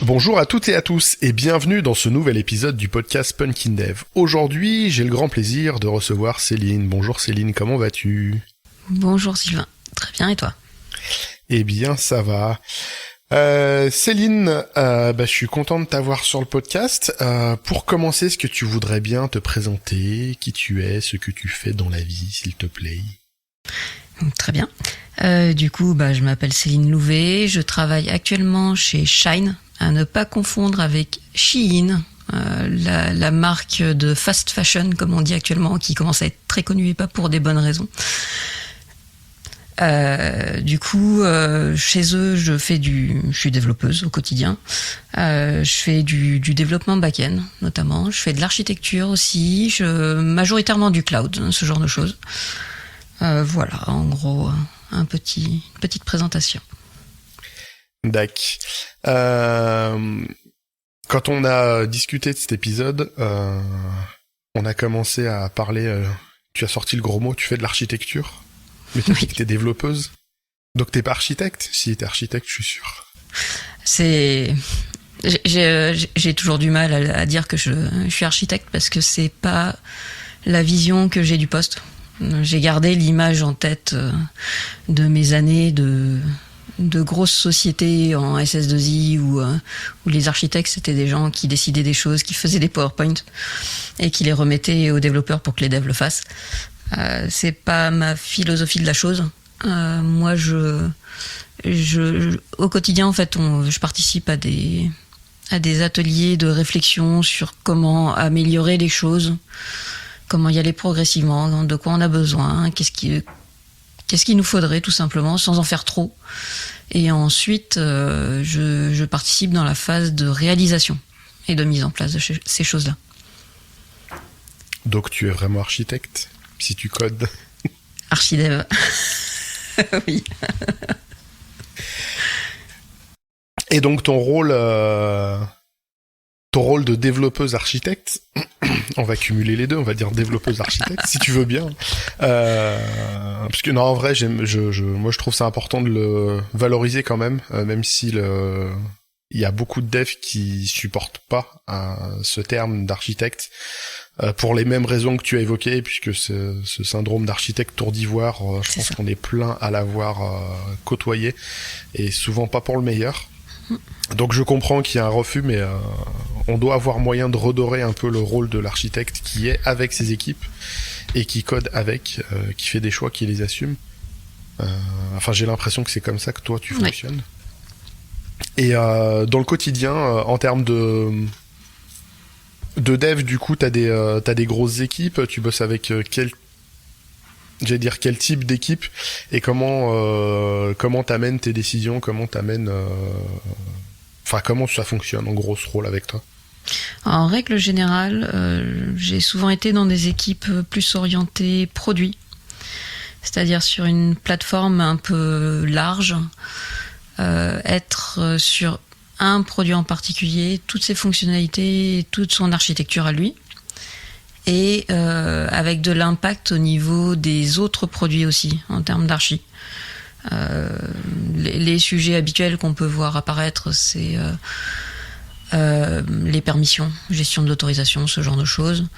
Bonjour à toutes et à tous et bienvenue dans ce nouvel épisode du podcast Punkin Dev. Aujourd'hui, j'ai le grand plaisir de recevoir Céline. Bonjour Céline, comment vas-tu ? Bonjour Sylvain, très bien et toi ? Eh bien, ça va. Céline, je suis content de t'avoir sur le podcast. Pour commencer, est-ce que tu voudrais bien te présenter, qui tu es, ce que tu fais dans la vie, s'il te plaît ? Très bien. Je m'appelle Céline Louvet, je travaille actuellement chez Shine, à ne pas confondre avec Shein, la marque de fast fashion, comme on dit actuellement, qui commence à être très connue et pas pour des bonnes raisons. Chez eux, je suis développeuse au quotidien. Je fais du développement back-end, notamment. Je fais de l'architecture aussi, majoritairement du cloud, ce genre de choses. Voilà, en gros, une petite présentation. Dac. Quand on a discuté de cet épisode, on a commencé à parler, tu as sorti le gros mot, tu fais de l'architecture, mais tu as dit que t'es développeuse. Donc t'es pas architecte ? Si, t'es architecte, je suis sûr. J'ai toujours du mal à dire que je suis architecte parce que c'est pas la vision que j'ai du poste. J'ai gardé l'image en tête de mes années de grosses sociétés en SS2I où les architectes c'était des gens qui décidaient des choses, qui faisaient des PowerPoint et qui les remettaient aux développeurs pour que les devs le fassent. C'est pas ma philosophie de la chose. Moi, au quotidien, en fait, je participe à des ateliers de réflexion sur comment améliorer les choses, comment y aller progressivement, de quoi on a besoin, qu'est-ce qu'il nous faudrait tout simplement, sans en faire trop. Et ensuite, je participe dans la phase de réalisation et de mise en place de ces choses-là. Donc tu es vraiment architecte, si tu codes. Archidev. Oui. Et donc ton rôle de développeuse architecte, on va cumuler les deux, on va dire développeuse architecte, si tu veux bien. Parce que non, en vrai, moi je trouve ça important de le valoriser quand même, même si il y a beaucoup de devs qui supportent pas ce terme d'architecte, pour les mêmes raisons que tu as évoquées, puisque ce syndrome d'architecte tour d'ivoire, je pense qu'on est plein à l'avoir côtoyé, et souvent pas pour le meilleur. Donc je comprends qu'il y a un refus, mais on doit avoir moyen de redorer un peu le rôle de l'architecte qui est avec ses équipes et qui code avec, qui fait des choix, qui les assume. J'ai l'impression que c'est comme ça que toi tu fonctionnes. Et dans le quotidien, en termes de dev, du coup, t'as des grosses équipes. Tu bosses avec quel type d'équipe et comment t'amènes tes décisions, comment ça fonctionne en gros ce rôle avec toi? En règle générale, j'ai souvent été dans des équipes plus orientées produits, c'est-à-dire sur une plateforme un peu large, être sur un produit en particulier, toutes ses fonctionnalités, toute son architecture à lui, et avec de l'impact au niveau des autres produits aussi, en termes d'archi. Les sujets habituels qu'on peut voir apparaître, c'est les permissions, gestion de l'autorisation, ce genre de choses.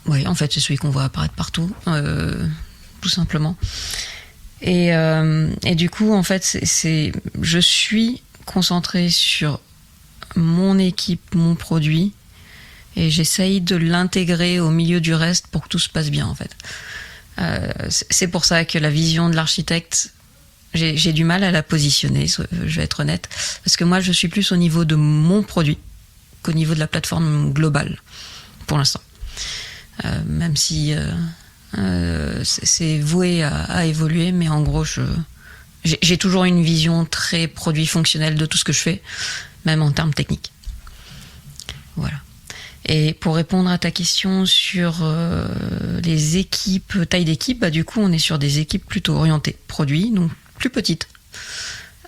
Oui, en fait, c'est celui qu'on voit apparaître partout, tout simplement. Et du coup, en fait, je suis concentrée sur mon équipe, mon produit, et j'essaye de l'intégrer au milieu du reste pour que tout se passe bien, en fait. C'est pour ça que la vision de l'architecte, j'ai du mal à la positionner, je vais être honnête, parce que moi, je suis plus au niveau de mon produit qu'au niveau de la plateforme globale, pour l'instant. Même si c'est voué à évoluer, mais en gros, j'ai toujours une vision très produit fonctionnelle de tout ce que je fais, même en termes techniques. Voilà. Et pour répondre à ta question sur les équipes, taille d'équipe, du coup, on est sur des équipes plutôt orientées produits, donc plus petites.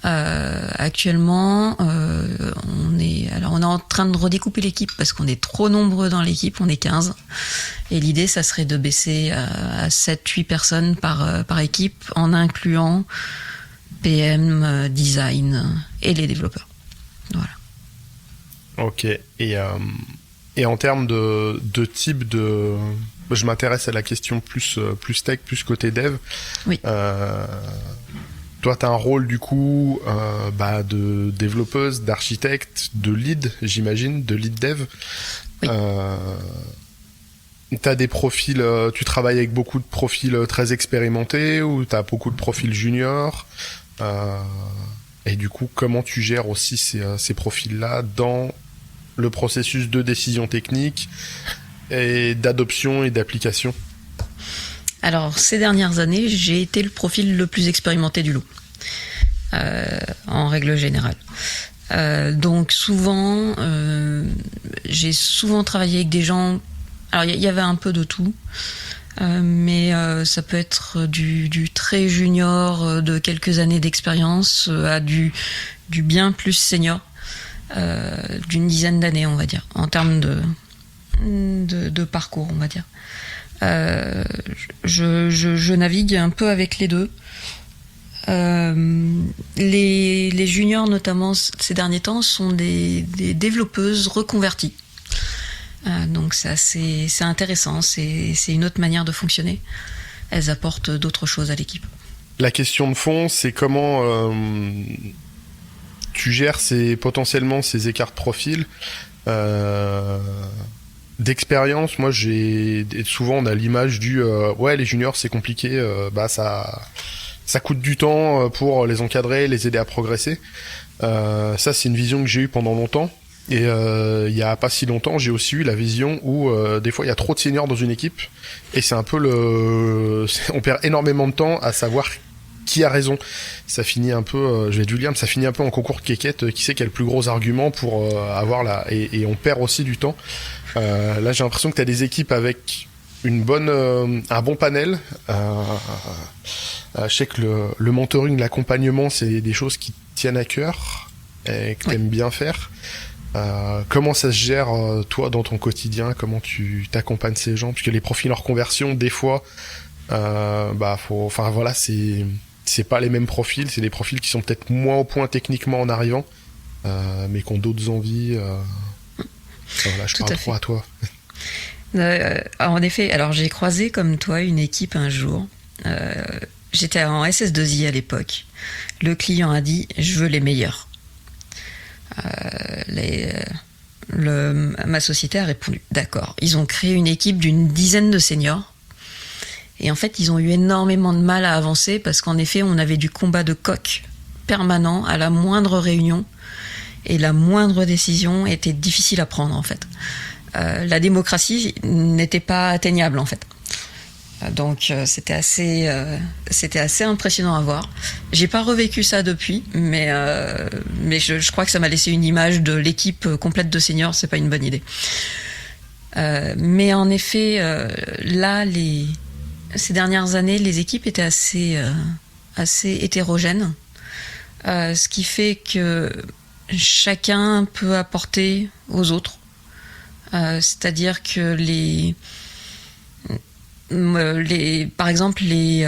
Actuellement, on est en train de redécouper l'équipe parce qu'on est trop nombreux dans l'équipe, on est 15. Et l'idée, ça serait de baisser à 7-8 personnes par équipe en incluant PM, design et les développeurs. Voilà. Ok. Et en termes de type de... Je m'intéresse à la question plus tech, plus côté dev. Oui. Toi, tu as un rôle du coup de développeuse, d'architecte, de lead, j'imagine, de lead dev. Oui. Tu as des profils, tu travailles avec beaucoup de profils très expérimentés ou tu as beaucoup de profils juniors et du coup, comment tu gères aussi ces profils-là dans le processus de décision technique et d'adoption et d'application? Alors, ces dernières années, j'ai été le profil le plus expérimenté du lot, en règle générale. Donc souvent, j'ai souvent travaillé avec des gens... Alors, il y avait un peu de tout, mais ça peut être du très junior de quelques années d'expérience à du bien plus senior, d'une dizaine d'années, on va dire, en termes de parcours, on va dire. Je navigue un peu avec les deux. Les juniors, notamment ces derniers temps, sont des développeuses reconverties. Donc c'est intéressant, c'est une autre manière de fonctionner. Elles apportent d'autres choses à l'équipe. La question de fond, c'est comment tu gères potentiellement ces écarts de profil. D'expérience, moi souvent on a l'image du les juniors c'est compliqué, ça coûte du temps pour les encadrer, les aider à progresser. Ça c'est une vision que j'ai eue pendant longtemps. Et il y a pas si longtemps, j'ai aussi eu la vision où des fois il y a trop de seniors dans une équipe et c'est un peu on perd énormément de temps à savoir qui a raison. Ça finit un peu, je vais être vulgaire, mais ça finit un peu en concours de quéquette, qui sait qui a le plus gros argument pour avoir et on perd aussi du temps. Là j'ai l'impression que tu as des équipes avec un bon panel. Je sais que le mentoring, l'accompagnement, c'est des choses qui te tiennent à cœur et que tu aimes bien faire. Comment ça se gère toi dans ton quotidien? Comment tu t'accompagnes ces gens? Puisque les profils en reconversion, des fois, c'est pas les mêmes profils, c'est des profils qui sont peut-être moins au point techniquement en arrivant, mais qui ont d'autres envies. Voilà, je parle trop à toi. En effet, alors j'ai croisé comme toi une équipe un jour. J'étais en SS2I à l'époque. Le client a dit « je veux les meilleurs ». Ma société a répondu « d'accord ». Ils ont créé une équipe d'une dizaine de seniors. Et en fait, ils ont eu énormément de mal à avancer parce qu'en effet, on avait du combat de coq permanent à la moindre réunion. Et la moindre décision était difficile à prendre, en fait. La n'était pas atteignable, en fait. Donc c'était assez impressionnant à voir. J'ai pas revécu ça depuis, mais je crois que ça m'a laissé une image de l'équipe complète de seniors. C'est pas une bonne idée. Mais en effet, là, ces dernières années, les équipes étaient assez hétérogènes, ce qui fait que chacun peut apporter aux autres. C'est-à-dire que par exemple les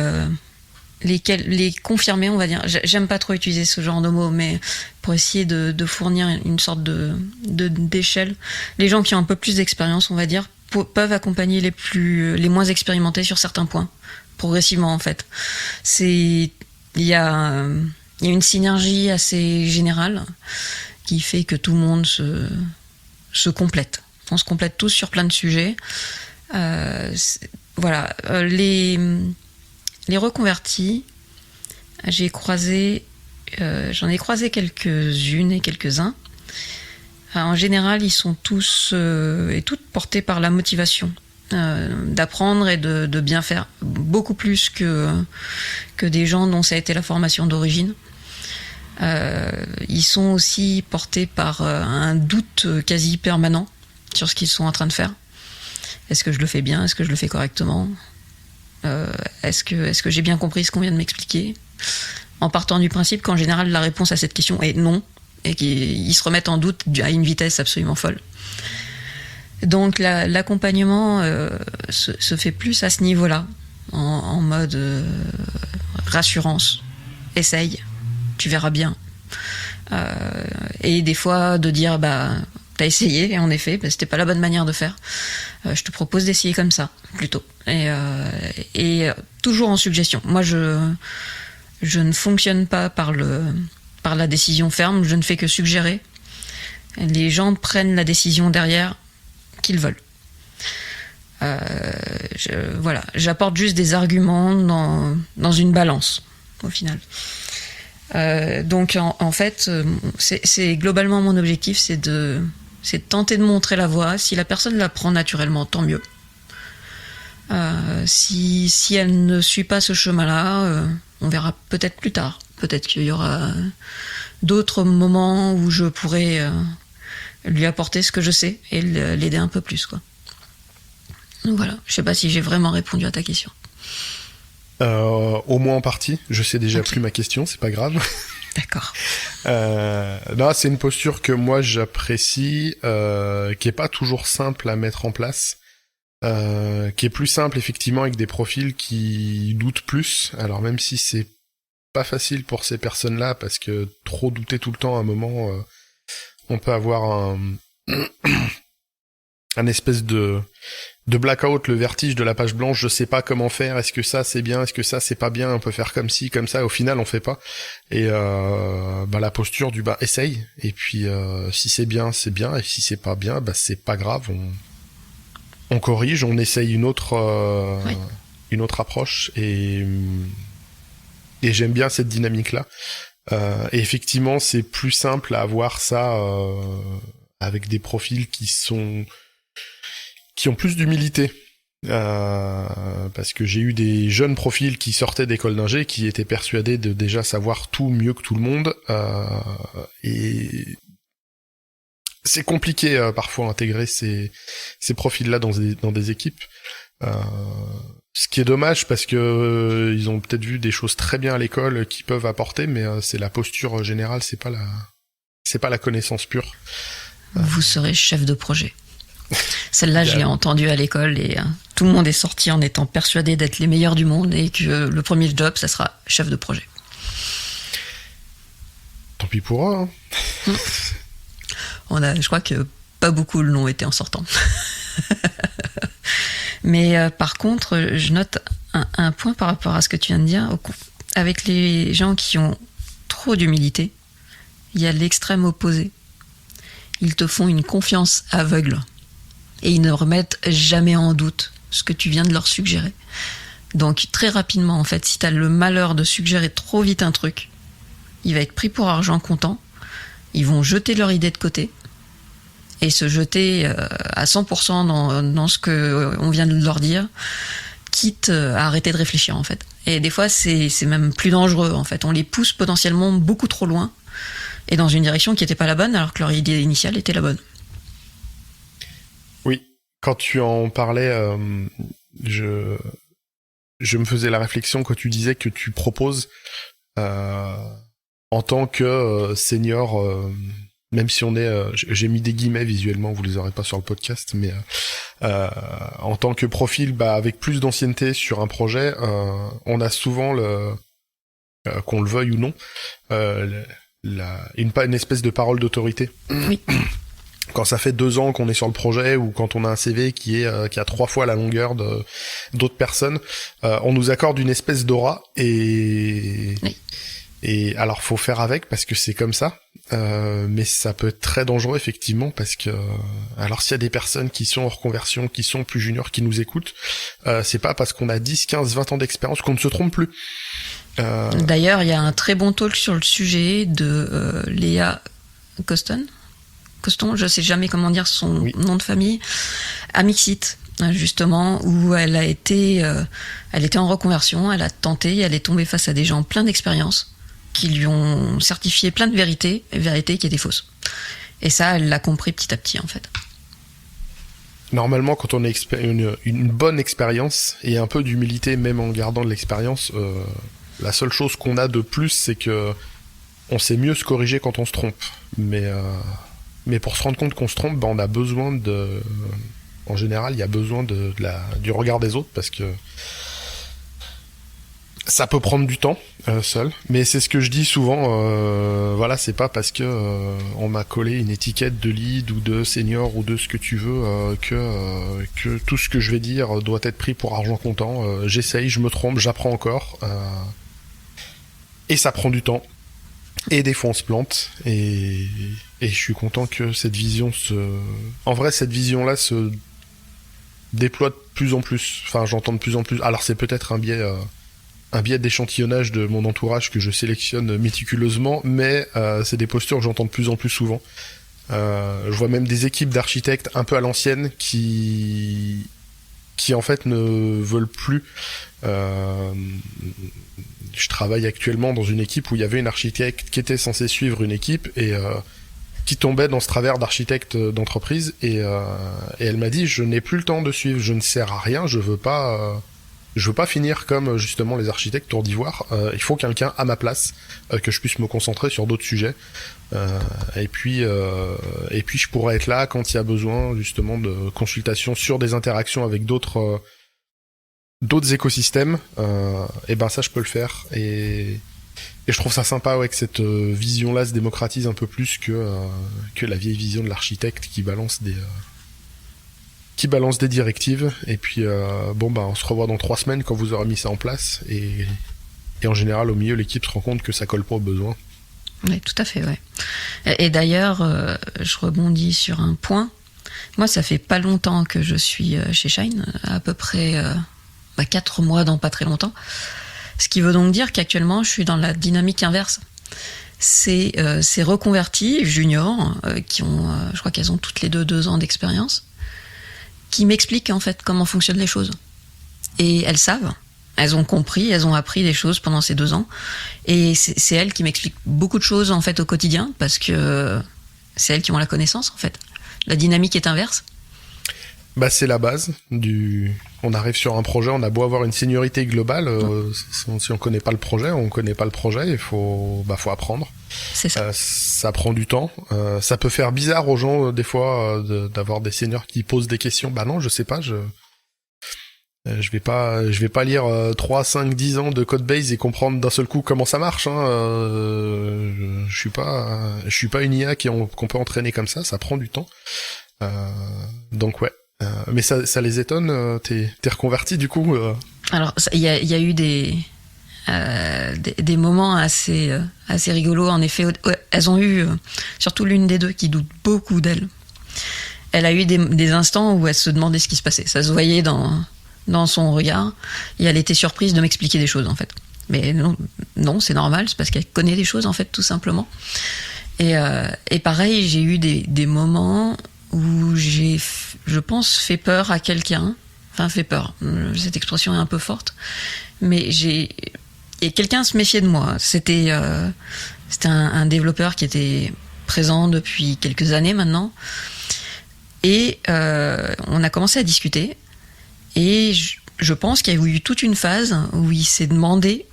confirmés, on va dire, j'aime pas trop utiliser ce genre de mots, mais pour essayer de fournir une sorte d'échelle, les gens qui ont un peu plus d'expérience, on va dire, peuvent accompagner les moins expérimentés sur certains points, progressivement en fait. Il y a une synergie assez générale qui fait que tout le monde se complète. On se complète tous sur plein de sujets. Voilà, les reconvertis, j'en ai croisé quelques-unes et quelques-uns. En général, ils sont tous et toutes portés par la motivation d'apprendre et de bien faire, beaucoup plus que des gens dont ça a été la formation d'origine. Ils sont aussi portés par un doute quasi permanent sur ce qu'ils sont en train de faire. Est-ce que je le fais bien? Est-ce que je le fais correctement? Est-ce que j'ai bien compris ce qu'on vient de m'expliquer? En partant du principe qu'en général, la réponse à cette question est non, et qu'ils se remettent en doute à une vitesse absolument folle. Donc l'accompagnement se fait plus à ce niveau-là, en mode rassurance. Essaye, tu verras bien. Et des fois de dire t'as essayé et en effet c'était pas la bonne manière de faire. Je te propose d'essayer comme ça plutôt. Et toujours en suggestion. Moi je ne fonctionne pas par la décision ferme, je ne fais que suggérer. Les gens prennent la décision derrière qu'ils veulent. J'apporte juste des arguments dans une balance au final. Donc en fait, c'est globalement mon objectif, c'est de tenter de montrer la voie. Si la personne la prend naturellement, tant mieux. Si elle ne suit pas ce chemin-là, on verra peut-être plus tard. Peut-être qu'il y aura d'autres moments où je pourrai lui apporter ce que je sais et l'aider un peu plus, quoi. Donc voilà, je sais pas si j'ai vraiment répondu à ta question. Au moins en partie. Je sais déjà plus ma question, c'est pas grave. D'accord. Non, c'est une posture que moi j'apprécie, qui est pas toujours simple à mettre en place, qui est plus simple effectivement avec des profils qui doutent plus. Alors même si c'est pas facile pour ces personnes-là, parce que trop douter tout le temps, à un moment, on peut avoir un espèce de blackout, le vertige de la page blanche, je sais pas comment faire, est-ce que ça c'est bien, est-ce que ça c'est pas bien, on peut faire comme ci, comme ça, au final on fait pas. Et la posture du essaye, et puis si c'est bien, et si c'est pas bien, c'est pas grave, on corrige, on essaye une autre approche, et j'aime bien cette dynamique-là. Et effectivement, c'est plus simple à avoir ça avec des profils qui ont plus d'humilité. Parce que j'ai eu des jeunes profils qui sortaient d'école d'ingé, qui étaient persuadés de déjà savoir tout mieux que tout le monde. Et c'est compliqué parfois intégrer ces profils-là dans des équipes. Ce qui est dommage parce que ils ont peut-être vu des choses très bien à l'école qui peuvent apporter, mais c'est la posture générale, c'est pas la connaissance pure. Vous serez chef de projet. Celle-là, je l'ai entendue à l'école et tout le monde est sorti en étant persuadé d'être les meilleurs du monde et que le premier job, ça sera chef de projet. Tant pis pour eux. Hein. Je crois que pas beaucoup l'ont été en sortant. Mais par contre, je note un point par rapport à ce que tu viens de dire. Avec les gens qui ont trop d'humilité, il y a l'extrême opposé. Ils te font une confiance aveugle et ils ne remettent jamais en doute ce que tu viens de leur suggérer. Donc très rapidement, en fait, si tu as le malheur de suggérer trop vite un truc, il va être pris pour argent comptant, ils vont jeter leur idée de côté et se jeter à 100% dans ce qu'on vient de leur dire, quitte à arrêter de réfléchir, en fait. Et des fois, c'est même plus dangereux, en fait. On les pousse potentiellement beaucoup trop loin et dans une direction qui n'était pas la bonne, alors que leur idée initiale était la bonne. Oui, quand tu en parlais, je me faisais la réflexion quand tu disais que tu proposes en tant que senior, même si on est, j'ai mis des guillemets visuellement, vous les aurez pas sur le podcast, mais en tant que profil, avec plus d'ancienneté sur un projet, on a souvent qu'on le veuille ou non, une espèce de parole d'autorité. Oui. Quand ça fait 2 ans qu'on est sur le projet, ou quand on a un CV qui a 3 fois la longueur d'autres personnes, on nous accorde une espèce d'aura, et alors faut faire avec parce que c'est comme ça, mais ça peut être très dangereux effectivement, parce que alors s'il y a des personnes qui sont en reconversion, qui sont plus juniors, qui nous écoutent, c'est pas parce qu'on a 10, 15, 20 ans d'expérience qu'on ne se trompe plus. D'ailleurs, il y a un très bon talk sur le sujet de Léa Coston, je sais jamais comment dire son nom de famille, à Mixit, justement, où elle était en reconversion, elle a tenté, elle est tombée face à des gens pleins d'expérience qui lui ont certifié plein de vérités qui étaient fausses. Et ça, elle l'a compris petit à petit, en fait. Normalement, quand on a une bonne expérience et un peu d'humilité, même en gardant de l'expérience, la seule chose qu'on a de plus, c'est que on sait mieux se corriger quand on se trompe. Mais pour se rendre compte qu'on se trompe, on a besoin en général, il y a besoin du regard des autres, parce que Ça peut prendre du temps seul, mais c'est ce que je dis souvent. Voilà, c'est pas parce que on m'a collé une étiquette de lead ou de senior ou de ce que tu veux que tout ce que je vais dire doit être pris pour argent comptant. J'essaye, je me trompe, j'apprends encore, et ça prend du temps. Et des fois on se plante, et je suis content que cette vision en vrai, cette vision-là se déploie de plus en plus. Enfin, j'entends de plus en plus. Alors c'est peut-être un biais d'échantillonnage de mon entourage que je sélectionne méticuleusement, mais c'est des postures que j'entends de plus en plus souvent. Je vois même des équipes d'architectes un peu à l'ancienne qui en fait ne veulent plus. Je travaille actuellement dans une équipe où il y avait une architecte qui était censée suivre une équipe et qui tombait dans ce travers d'architecte d'entreprise, et elle m'a dit: je n'ai plus le temps de suivre, je ne sers à rien, je veux pas finir comme justement les architectes tour d'ivoire. Il faut quelqu'un à ma place, que je puisse me concentrer sur d'autres sujets, et puis je pourrais être là quand il y a besoin justement de consultation sur des interactions avec d'autres écosystèmes. Et ben ça je peux le faire, et je trouve ça sympa, ouais, que cette vision-là se démocratise un peu plus que la vieille vision de l'architecte qui balance des directives, et puis on se revoit dans 3 semaines quand vous aurez mis ça en place, et en général au milieu l'équipe se rend compte que ça colle pas aux besoins. Oui, tout à fait, ouais. Et d'ailleurs, je rebondis sur un point. Moi, ça fait pas longtemps que je suis chez Shine, à peu près 4 mois dans pas très longtemps. Ce qui veut donc dire qu'actuellement, je suis dans la dynamique inverse. C'est ces reconvertis juniors qui ont, je crois qu'elles ont toutes les 2 ans d'expérience, qui m'expliquent en fait comment fonctionnent les choses. Et elles savent, elles ont compris, elles ont appris des choses pendant ces 2 ans. Et c'est elles qui m'expliquent beaucoup de choses en fait au quotidien, parce que c'est elles qui ont la connaissance en fait. La dynamique est inverse. Bah c'est la base on arrive sur un projet, on a beau avoir une seniorité globale, si on connaît pas le projet, il faut apprendre. C'est ça. Ça prend du temps. Ça peut faire bizarre aux gens des fois d'avoir des seniors qui posent des questions. Bah non, je sais pas, je vais pas lire 3, 5, 10 ans de code base et comprendre d'un seul coup comment ça marche, hein. Je suis pas une IA qu'on peut entraîner comme ça prend du temps. Donc ouais. Mais ça les étonne, t'es reconverti du coup Alors, il y a eu des moments assez rigolos, en effet. Elles ont eu, surtout l'une des deux qui doute beaucoup d'elle. Elle a eu des instants où elle se demandait ce qui se passait. Ça se voyait dans son regard, et elle était surprise de m'expliquer des choses en fait. Mais non, c'est normal, c'est parce qu'elle connaît des choses en fait, tout simplement. Et pareil, j'ai eu des moments où j'ai, je pense, fait peur à quelqu'un. Enfin, fait peur. Cette expression est un peu forte. Mais et quelqu'un se méfiait de moi. C'était un développeur qui était présent depuis quelques années maintenant. Et on a commencé à discuter. Et je pense qu'il y a eu toute une phase où il s'est demandé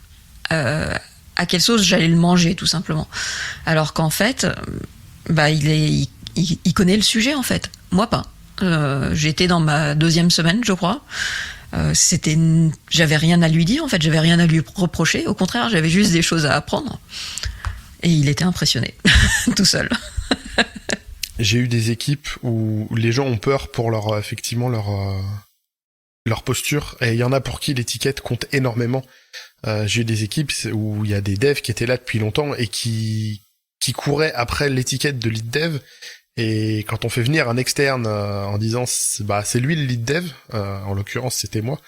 à quelle sauce j'allais le manger, tout simplement. Alors qu'en fait, il connaît le sujet, en fait. Moi, pas. J'étais dans ma 2e semaine, je crois. J'avais rien à lui dire, en fait. J'avais rien à lui reprocher. Au contraire, j'avais juste des choses à apprendre. Et il était impressionné, tout seul. J'ai eu des équipes où les gens ont peur pour leur posture, et il y en a pour qui l'étiquette compte énormément. J'ai eu des équipes où il y a des devs qui étaient là depuis longtemps et qui couraient après l'étiquette de lead dev, et quand on fait venir un externe en disant c'est lui le lead dev, en l'occurrence c'était moi,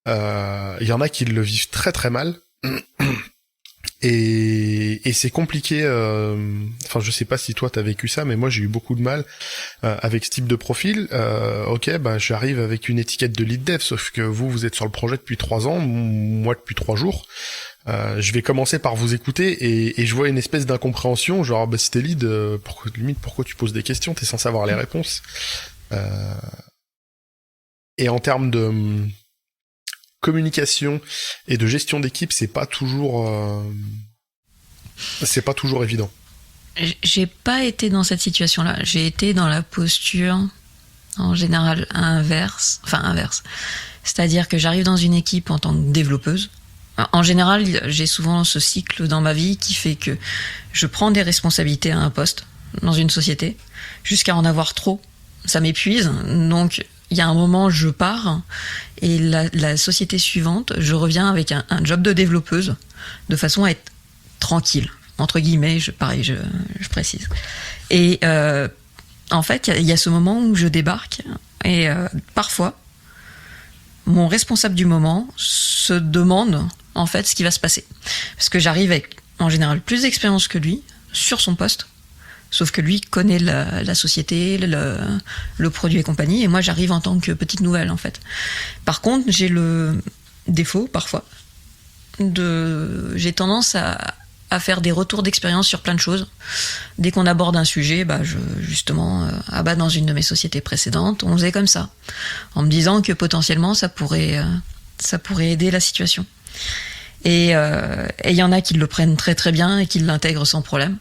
il y en a qui le vivent très très mal. Et c'est compliqué, enfin je sais pas si toi t'as vécu ça, mais moi j'ai eu beaucoup de mal avec ce type de profil. J'arrive avec une étiquette de lead dev, sauf que vous êtes sur le projet depuis 3 ans, moi depuis 3 jours. Je vais commencer par vous écouter, et je vois une espèce d'incompréhension, genre si t'es lead, pourquoi tu poses des questions, t'es censé avoir les réponses. Et en termes de communication et de gestion d'équipe, c'est pas toujours évident. J'ai pas été dans cette situation-là. J'ai été dans la posture en général inverse. C'est-à-dire que j'arrive dans une équipe en tant que développeuse, En général, j'ai souvent ce cycle dans ma vie qui fait que je prends des responsabilités à un poste dans une société jusqu'à en avoir trop. Ça m'épuise. Donc, il y a un moment, je pars et la société suivante, je reviens avec un job de développeuse de façon à être tranquille, entre guillemets, je précise. Et en fait, il y a ce moment où je débarque et parfois, mon responsable du moment se demande en fait ce qui va se passer. Parce que j'arrive avec, en général, plus d'expérience que lui sur son poste. Sauf que lui connaît la société, le produit et compagnie, et moi j'arrive en tant que petite nouvelle en fait. Par contre, j'ai le défaut parfois j'ai tendance à faire des retours d'expérience sur plein de choses. Dès qu'on aborde un sujet, dans une de mes sociétés précédentes, on faisait comme ça, en me disant que potentiellement ça pourrait aider la situation. Et il y en a qui le prennent très très bien et qui l'intègrent sans problème.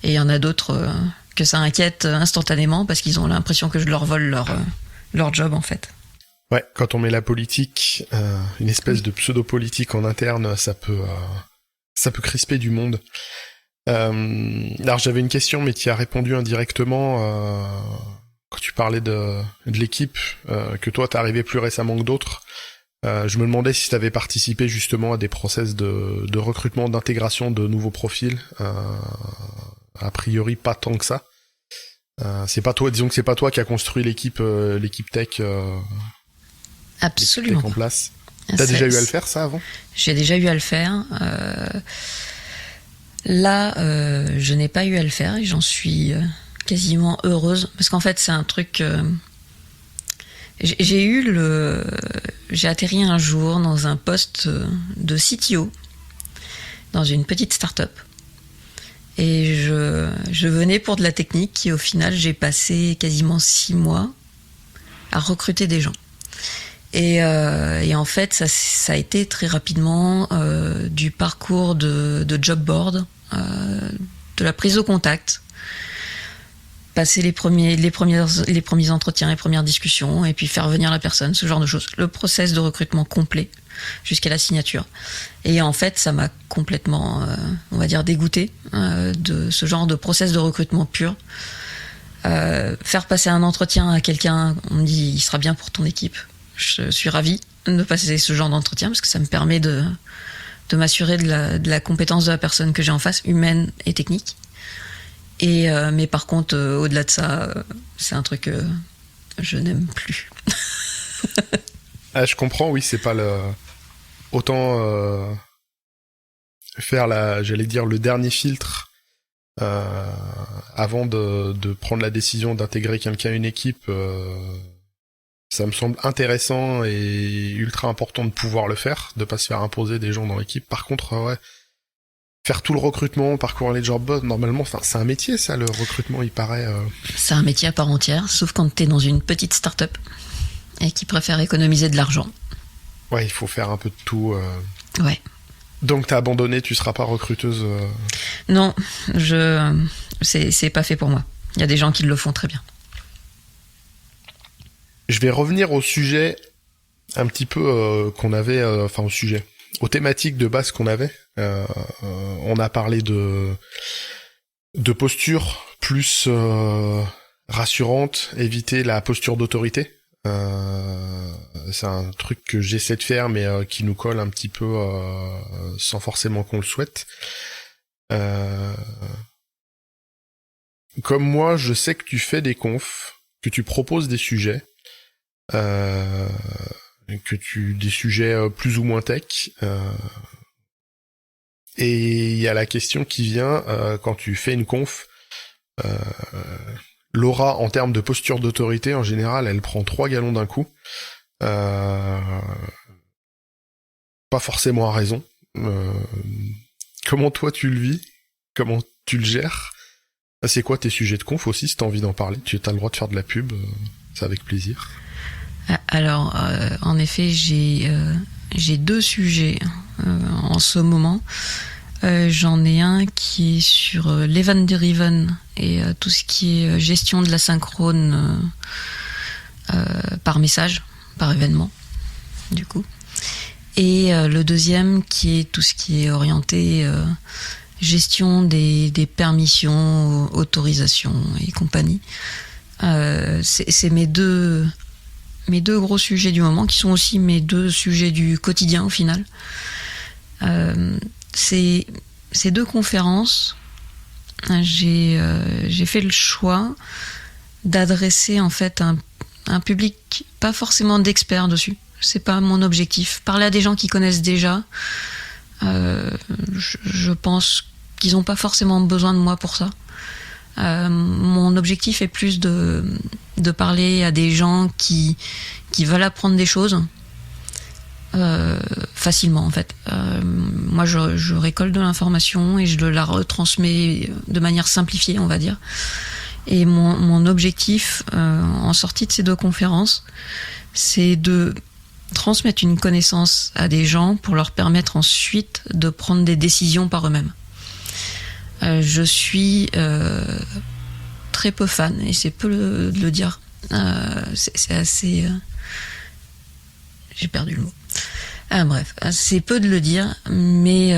Et il y en a d'autres que ça inquiète instantanément parce qu'ils ont l'impression que je leur vole leur job en fait. Ouais, quand on met la politique, une espèce de pseudo-politique en interne, ça peut crisper du monde. Alors j'avais une question, mais tu y as répondu indirectement quand tu parlais de l'équipe, que toi t'es arrivé plus récemment que d'autres. Je me demandais si tu avais participé justement à des process de recrutement, d'intégration de nouveaux profils. A priori pas tant que ça. C'est pas toi, disons que c'est pas toi qui a construit l'équipe tech. Absolument. Tech en place. T'as déjà eu à le faire ça avant ? J'ai déjà eu à le faire. Là, je n'ai pas eu à le faire et j'en suis quasiment heureuse parce qu'en fait c'est un truc. J'ai atterri un jour dans un poste de CTO dans une petite start-up. Et je venais pour de la technique et au final, j'ai passé quasiment 6 mois à recruter des gens. Et en fait, ça a été très rapidement du parcours de job board, de la prise de contact, passer les premiers entretiens, les premières discussions, et puis faire venir la personne, ce genre de choses. Le process de recrutement complet jusqu'à la signature. Et en fait, ça m'a complètement, on va dire, dégoûté de ce genre de process de recrutement pur. Faire passer un entretien à quelqu'un, on me dit, il sera bien pour ton équipe. Je suis ravie de passer ce genre d'entretien parce que ça me permet de m'assurer de la compétence de la personne que j'ai en face, humaine et technique. Mais par contre, au-delà de ça, c'est un truc que je n'aime plus. Je comprends, oui, c'est pas autant faire le dernier filtre avant de prendre la décision d'intégrer quelqu'un à une équipe. Ça me semble intéressant et ultra important de pouvoir le faire, de pas se faire imposer des gens dans l'équipe. Par contre, ouais, faire tout le recrutement, parcourir les job boards, normalement, c'est un métier, ça, le recrutement, il paraît... C'est un métier à part entière, sauf quand t'es dans une petite start-up et qui préfère économiser de l'argent. Ouais, il faut faire un peu de tout. Ouais. Donc t'as abandonné, tu seras pas recruteuse Non, c'est pas fait pour moi. Il y a des gens qui le font très bien. Je vais revenir au sujet un petit peu qu'on avait, aux thématiques de base qu'on avait. On a parlé de posture plus rassurante, éviter la posture d'autorité. C'est un truc que j'essaie de faire, mais qui nous colle un petit peu sans forcément qu'on le souhaite. Comme moi, je sais que tu fais des confs, que tu proposes des sujets. Des sujets plus ou moins tech, et il y a la question qui vient quand tu fais une conf. Laura, en termes de posture d'autorité, en général, elle prend 3 galons d'un coup. Pas forcément à raison. Comment toi tu le vis ? Comment tu le gères ? C'est quoi tes sujets de conf aussi, si t'as envie d'en parler ? Tu as le droit de faire de la pub, c'est avec plaisir. Alors, en effet, j'ai 2 sujets en ce moment. J'en ai un qui est sur l'event-driven et tout ce qui est gestion de l'asynchrone par message, par événement, du coup. Et le deuxième qui est tout ce qui est orienté gestion des permissions, autorisations et compagnie. C'est mes deux gros sujets du moment, qui sont aussi mes deux sujets du quotidien au final. Ces deux conférences, j'ai fait le choix d'adresser en fait un public pas forcément d'experts dessus. C'est pas mon objectif. Parler à des gens qui connaissent déjà, je pense qu'ils n'ont pas forcément besoin de moi pour ça. Mon objectif est plus de parler à des gens qui veulent apprendre des choses facilement en fait. Moi je récolte de l'information et je la retransmets de manière simplifiée, on va dire. Et mon objectif en sortie de ces deux conférences, c'est de transmettre une connaissance à des gens pour leur permettre ensuite de prendre des décisions par eux-mêmes. Je suis très peu fan, et c'est peu de le dire. C'est assez... J'ai perdu le mot. Bref, c'est peu de le dire, mais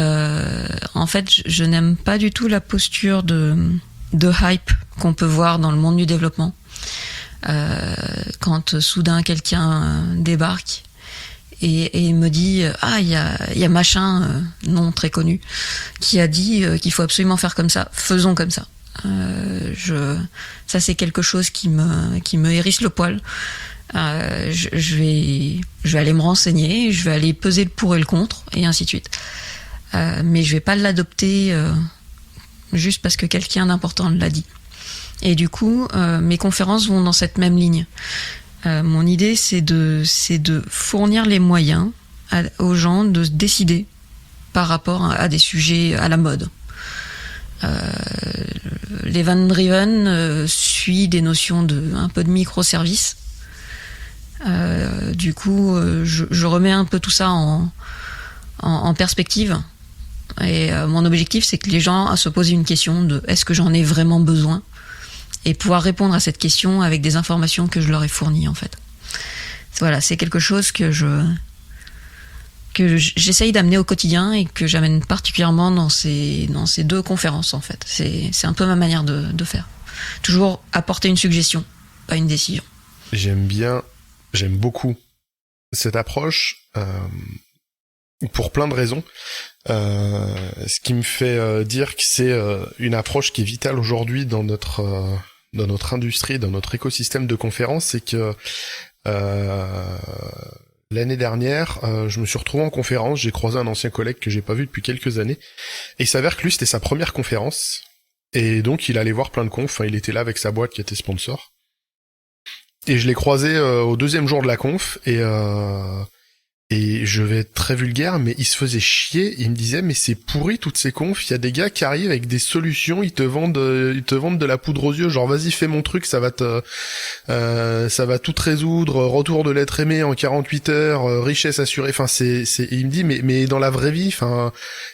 en fait, je n'aime pas du tout la posture de hype qu'on peut voir dans le monde du développement. Quand soudain quelqu'un débarque et me dit il y a machin non très connu qui a dit qu'il faut absolument faire comme ça, faisons comme ça. Ça c'est quelque chose qui me hérisse le poil. Je vais aller me renseigner, je vais aller peser le pour et le contre et ainsi de suite. Mais je vais pas l'adopter juste parce que quelqu'un d'important l'a dit. Et du coup, mes conférences vont dans cette même ligne. Mon idée, c'est de fournir les moyens aux gens de se décider par rapport à des sujets à la mode. L'event-driven suit des notions un peu de microservices. Du coup, je remets un peu tout ça en perspective. Et mon objectif, c'est que les gens se posent une question de est-ce que j'en ai vraiment besoin ? Et pouvoir répondre à cette question avec des informations que je leur ai fournies en fait. Voilà, c'est quelque chose que j'essaye d'amener au quotidien et que j'amène particulièrement dans ces deux conférences en fait. C'est un peu ma manière de faire. Toujours apporter une suggestion, pas une décision. J'aime beaucoup cette approche pour plein de raisons. Ce qui me fait dire que c'est une approche qui est vitale aujourd'hui dans notre industrie, dans notre écosystème de conférences, c'est que l'année dernière, je me suis retrouvé en conférence, j'ai croisé un ancien collègue que j'ai pas vu depuis quelques années, et il s'avère que lui, c'était sa première conférence, et donc il allait voir plein de confs, enfin, il était là avec sa boîte qui était sponsor, et je l'ai croisé au deuxième jour de la conf, et je vais être très vulgaire, mais il se faisait chier, il me disait mais c'est pourri toutes ces confs, il y a des gars qui arrivent avec des solutions, ils te vendent de la poudre aux yeux, genre vas-y fais mon truc, ça va tout résoudre, retour de l'être aimé en 48 heures, richesse assurée, enfin il me dit mais dans la vraie vie, enfin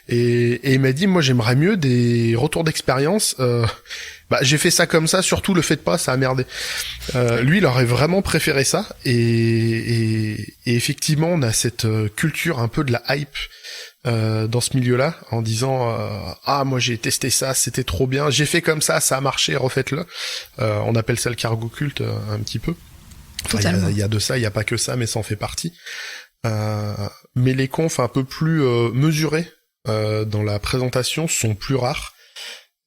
et il m'a dit moi j'aimerais mieux des retours d'expérience. J'ai fait ça comme ça, surtout le faites pas, ça a merdé. Lui, il aurait vraiment préféré ça, et effectivement, on a cette culture un peu de la hype dans ce milieu-là, en disant moi j'ai testé ça, c'était trop bien, j'ai fait comme ça a marché, refaites-le. On appelle ça le cargo culte un petit peu. Enfin, il y a de ça, il y a pas que ça, mais ça en fait partie. Mais les confs un peu plus mesurés dans la présentation sont plus rares.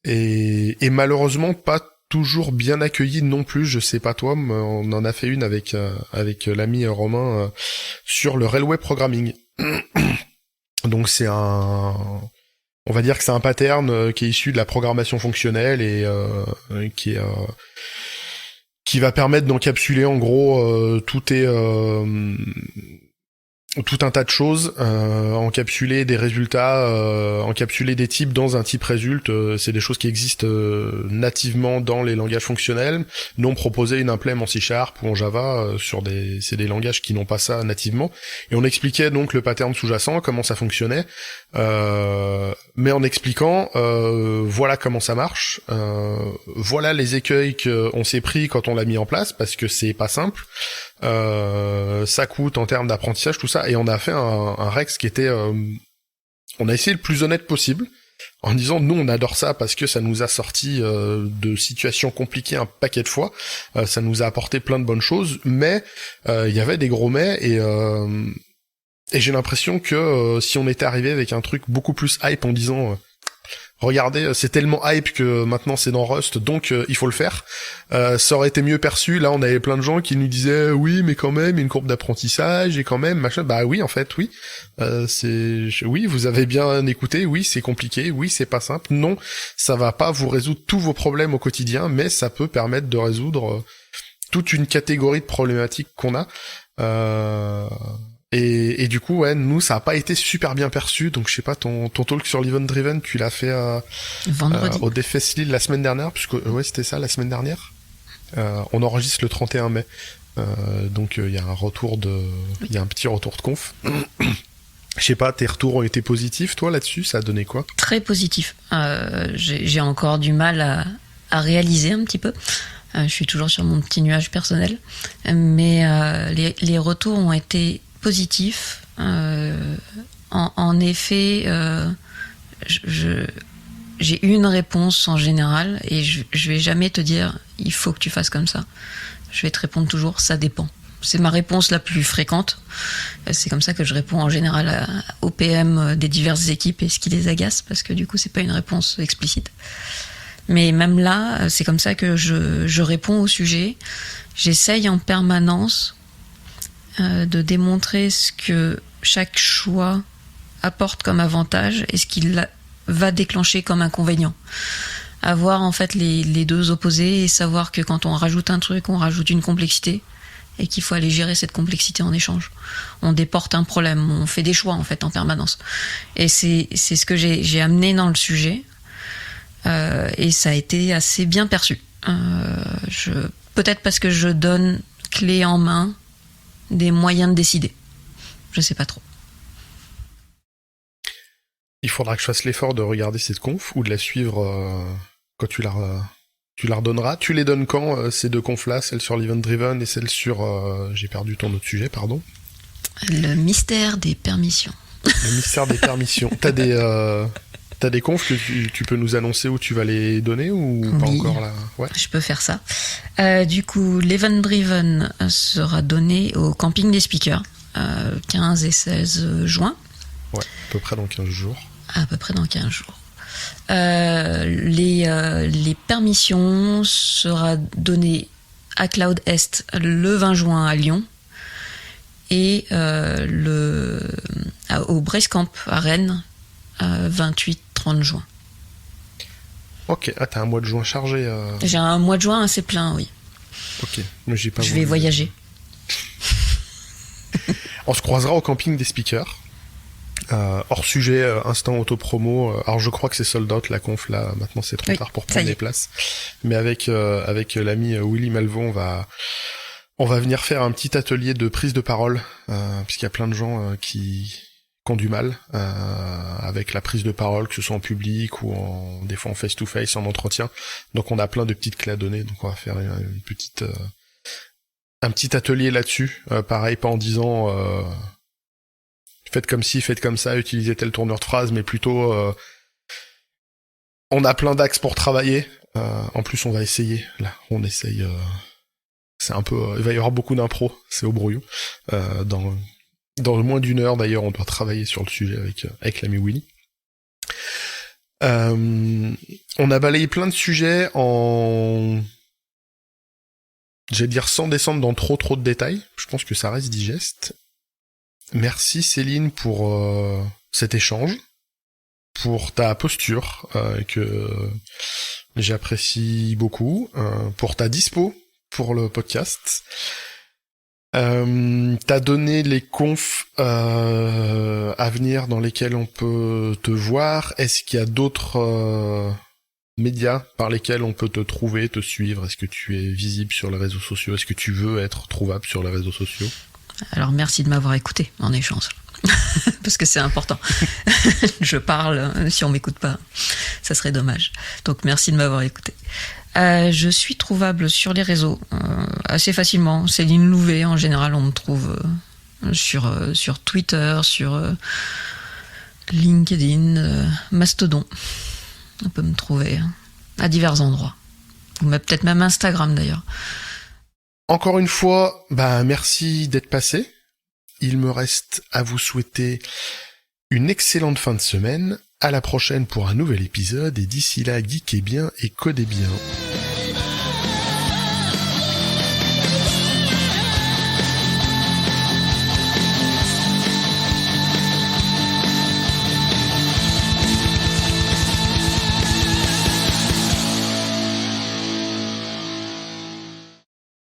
Et malheureusement pas toujours bien accueilli non plus, je sais pas toi, mais on en a fait une avec l'ami Romain sur le railway programming. Donc on va dire que c'est un pattern qui est issu de la programmation fonctionnelle et qui va permettre d'encapsuler en gros tout un tas de choses, encapsuler des résultats, encapsuler des types dans un type résulte, c'est des choses qui existent nativement dans les langages fonctionnels, non proposer une implème en C# ou en Java c'est des langages qui n'ont pas ça nativement, et on expliquait donc le pattern sous-jacent, comment ça fonctionnait, mais en expliquant voilà comment ça marche, voilà les écueils qu'on s'est pris quand on l'a mis en place, parce que c'est pas simple. ça coûte en termes d'apprentissage, tout ça, et on a fait un Rex qui était, on a essayé le plus honnête possible, en disant nous on adore ça parce que ça nous a sorti de situations compliquées un paquet de fois, ça nous a apporté plein de bonnes choses, mais il y avait des gros mais, et j'ai l'impression que si on était arrivé avec un truc beaucoup plus hype en disant regardez, c'est tellement hype que maintenant c'est dans Rust, donc il faut le faire. Ça aurait été mieux perçu. Là, on avait plein de gens qui nous disaient oui, mais quand même, une courbe d'apprentissage et quand même machin. Bah oui, en fait, oui. Oui, vous avez bien écouté. Oui, c'est compliqué. Oui, c'est pas simple. Non, ça va pas vous résoudre tous vos problèmes au quotidien, mais ça peut permettre de résoudre toute une catégorie de problématiques qu'on a. Et du coup, ouais, nous, ça a pas été super bien perçu. Donc, je sais pas, ton talk sur l'Event Driven, tu l'as fait vendredi au DevFest Lille la semaine dernière, puisque ouais, c'était ça, la semaine dernière. On enregistre le 31 mai. Donc, il y a un petit retour de conf. Je sais pas, tes retours ont été positifs, toi, là-dessus? Ça a donné quoi? Très positif. J'ai encore du mal à réaliser un petit peu. Je suis toujours sur mon petit nuage personnel. Mais les retours ont été positif. En effet, j'ai une réponse en général et je vais jamais te dire il faut que tu fasses comme ça. Je vais te répondre toujours ça dépend. C'est ma réponse la plus fréquente. C'est comme ça que je réponds en général aux PM des diverses équipes et ce qui les agace parce que du coup c'est pas une réponse explicite. Mais même là, c'est comme ça que je réponds au sujet. J'essaye en permanence de démontrer ce que chaque choix apporte comme avantage et ce qu'il va déclencher comme inconvénient. Avoir en fait les deux opposés et savoir que quand on rajoute un truc, on rajoute une complexité et qu'il faut aller gérer cette complexité en échange. On déporte un problème, on fait des choix en fait en permanence. Et c'est ce que j'ai amené dans le sujet et ça a été assez bien perçu. Peut-être parce que je donne clé en main des moyens de décider. Je sais pas trop. Il faudra que je fasse l'effort de regarder cette conf ou de la suivre quand tu la redonneras. Tu les donnes quand, ces deux confs-là, celle sur l'Event Driven et celle sur... j'ai perdu ton autre sujet, pardon. Le mystère des permissions. Le mystère des permissions. T'as des confs que tu peux nous annoncer où tu vas les donner ou oui, pas encore là? Ouais. Je peux faire ça. Du coup, l'Event Driven sera donné au camping des speakers 15 et 16 juin. Ouais, à peu près dans 15 jours. À peu près dans 15 jours. Les permissions sera données à Cloud Est le 20 juin à Lyon et au Bracecamp à Rennes 28-30 juin. Ok, t'as un mois de juin chargé. J'ai un mois de juin assez plein, oui. Ok, mais j'ai pas. Je vais voyager. On se croisera au camping des speakers. Hors sujet, instant auto-promo. Alors je crois que c'est sold out la conf là. Maintenant c'est trop tard pour prendre des places. Mais avec l'ami Willy Malvo, on va venir faire un petit atelier de prise de parole, puisqu'il y a plein de gens qui ont du mal avec la prise de parole, que ce soit en public ou des fois en face-to-face, en entretien. Donc on a plein de petites clés à donner. Donc on va faire un petit atelier là-dessus. Pareil, pas en disant faites comme ci, faites comme ça, utilisez tel tourneur de phrase, mais plutôt on a plein d'axes pour travailler. En plus on va essayer. Là, on essaye. C'est un peu. Il va y avoir beaucoup d'impro. C'est au brouillon. Dans moins d'une heure, d'ailleurs, on doit travailler sur le sujet avec l'ami Willy. On a balayé plein de sujets j'allais dire sans descendre dans trop de détails. Je pense que ça reste digeste. Merci Céline pour cet échange, pour ta posture que j'apprécie beaucoup, pour ta dispo pour le podcast. T'as donné les confs à venir dans lesquels on peut te voir. Est-ce qu'il y a d'autres médias par lesquels on peut te trouver, te suivre? Est-ce que tu es visible sur les réseaux sociaux? Est-ce que tu veux être trouvable sur les réseaux sociaux? Alors merci de m'avoir écouté en échange. Parce que c'est important. Je parle, si on m'écoute pas, ça serait dommage. Donc merci de m'avoir écouté. Je suis trouvable sur les réseaux assez facilement. Céline Louvet, en général, on me trouve sur Twitter, sur LinkedIn, Mastodon. On peut me trouver à divers endroits. Ou peut-être même Instagram d'ailleurs. Encore une fois, merci d'être passé. Il me reste à vous souhaiter une excellente fin de semaine. À la prochaine pour un nouvel épisode et d'ici là, geekez bien et codez bien.